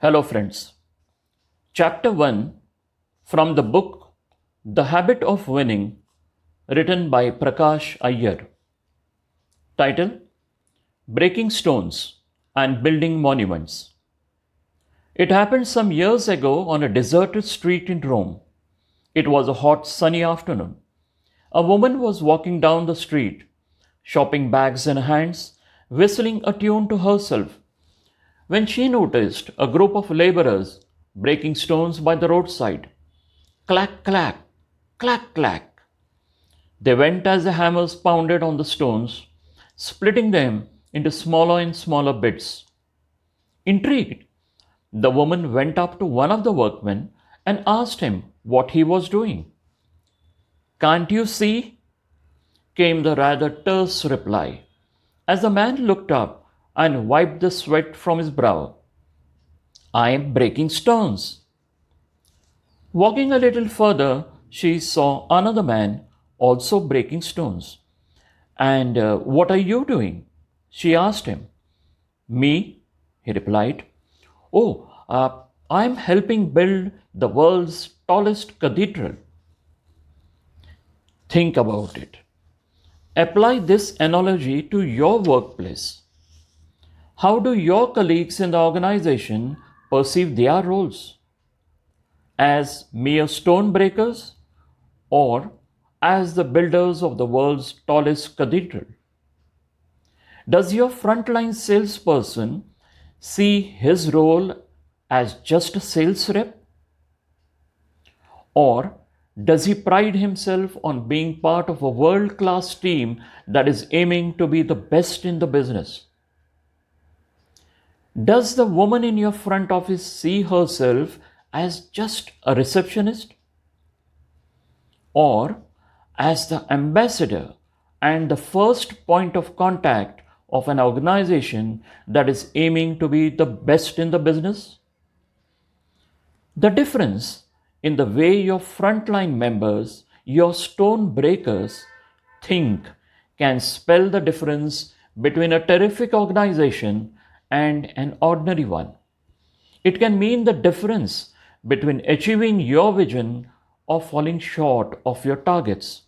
Hello, friends. Chapter 1 from the book The Habit of Winning, written by Prakash Iyer. Title: Breaking Stones and Building Monuments. It happened some years ago on a deserted street in Rome. It was a hot, sunny afternoon. A woman was walking down the street, shopping bags in hands, whistling a tune to herself, when she noticed a group of laborers breaking stones by the roadside. Clack, clack, clack, clack. They went as the hammers pounded on the stones, splitting them into smaller and smaller bits. Intrigued, the woman went up to one of the workmen and asked him what he was doing. Can't you see? Came the rather terse reply, as the man looked up and wiped the sweat from his brow. I am breaking stones. Walking a little further, she saw another man also breaking stones. And what are you doing? She asked him. Me, he replied. Oh, I'm helping build the world's tallest cathedral. Think about it. Apply this analogy to your workplace. How do your colleagues in the organization perceive their roles? As mere stone breakers or as the builders of the world's tallest cathedral? Does your frontline salesperson see his role as just a sales rep? Or does he pride himself on being part of a world class team that is aiming to be the best in the business? Does the woman in your front office see herself as just a receptionist? Or as the ambassador and the first point of contact of an organization that is aiming to be the best in the business? The difference in the way your frontline members, your stone breakers, think can spell the difference between a terrific organization and an ordinary one. It can mean the difference between achieving your vision or falling short of your targets.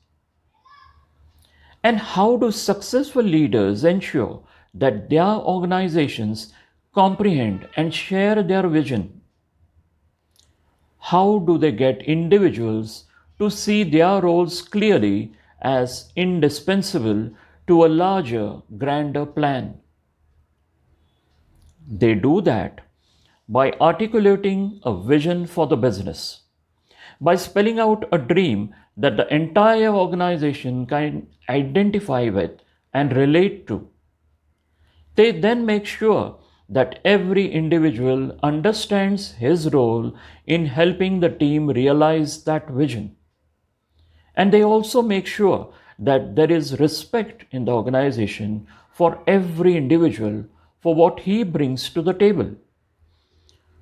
And how do successful leaders ensure that their organizations comprehend and share their vision? How do they get individuals to see their roles clearly as indispensable to a larger, grander plan? They do that by articulating a vision for the business, by spelling out a dream that the entire organization can identify with and relate to. They then make sure that every individual understands his role in helping the team realize that vision. And they also make sure that there is respect in the organization for every individual for what he brings to the table,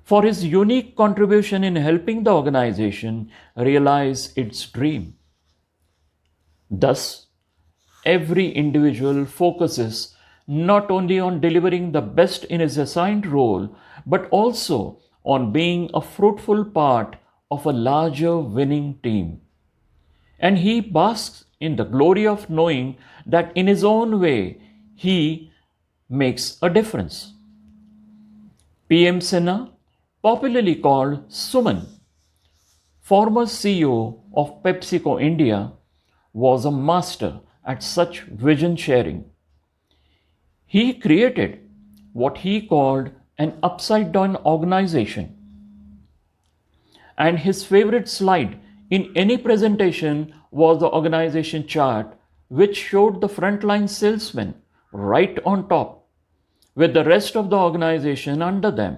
for his unique contribution in helping the organization realize its dream. Thus, every individual focuses not only on delivering the best in his assigned role, but also on being a fruitful part of a larger winning team. And he basks in the glory of knowing that in his own way he makes a difference. PM Sinha, popularly called Suman, former CEO of PepsiCo India, was a master at such vision sharing. He created what he called an upside down organization. And his favorite slide in any presentation was the organization chart, which showed the frontline salesmen right on top, with the rest of the organization under them,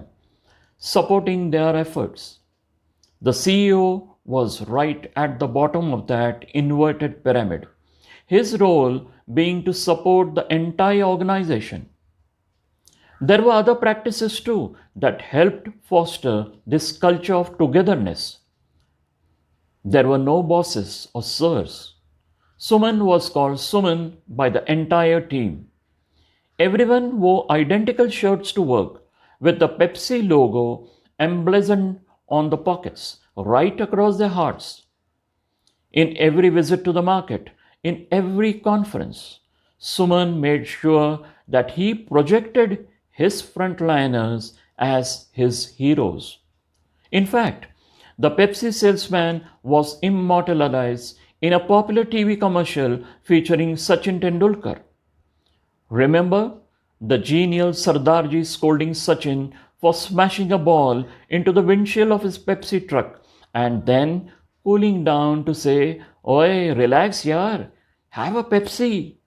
supporting their efforts. The CEO was right at the bottom of that inverted pyramid, his role being to support the entire organization. There were other practices too that helped foster this culture of togetherness. There were no bosses or sirs. Suman was called Suman by the entire team. Everyone wore identical shirts to work with the Pepsi logo emblazoned on the pockets, right across their hearts. In every visit to the market, in every conference, Suman made sure that he projected his frontliners as his heroes. In fact, the Pepsi salesman was immortalized in a popular TV commercial featuring Sachin Tendulkar. Remember the genial Sardarji scolding Sachin for smashing a ball into the windshield of his Pepsi truck and then cooling down to say, Oi, relax, yaar, have a Pepsi.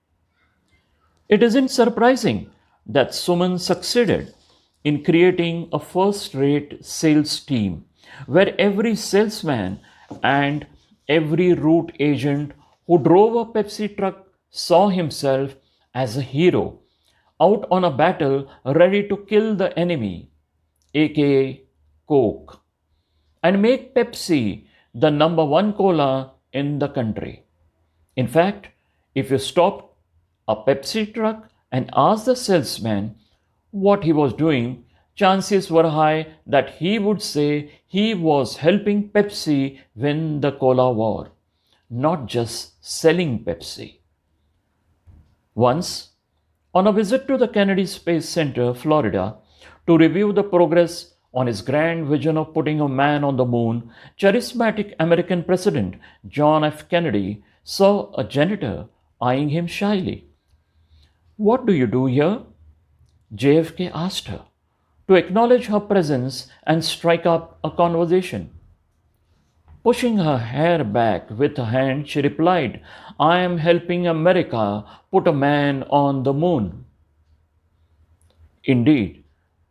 It isn't surprising that Suman succeeded in creating a first rate sales team where every salesman and every route agent who drove a Pepsi truck saw himself as a hero out on a battle ready to kill the enemy, aka Coke, and make Pepsi the number one cola in the country. In fact, if you stopped a Pepsi truck and asked the salesman what he was doing, chances were high that he would say he was helping Pepsi win the cola war, not just selling Pepsi. Once, on a visit to the Kennedy Space Center, Florida, to review the progress on his grand vision of putting a man on the moon, charismatic American President John F. Kennedy saw a janitor eyeing him shyly. What do you do here? JFK asked her, to acknowledge her presence and strike up a conversation. Pushing her hair back with a hand, she replied, I am helping America put a man on the moon. Indeed,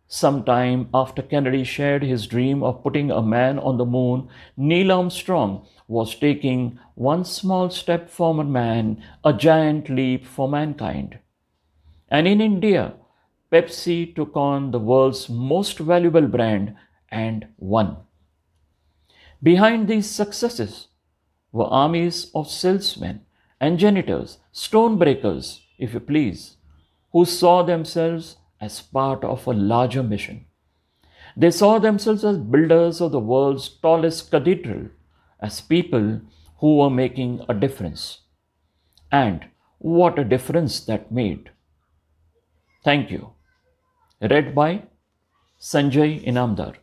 some time after Kennedy shared his dream of putting a man on the moon, Neil Armstrong was taking one small step for man, a giant leap for mankind. And in India, Pepsi took on the world's most valuable brand and won. Behind these successes were armies of salesmen and janitors, stonebreakers, if you please, who saw themselves as part of a larger mission. They saw themselves as builders of the world's tallest cathedral, as people who were making a difference. And what a difference that made. Thank you. Read by Sanjay Inamdar.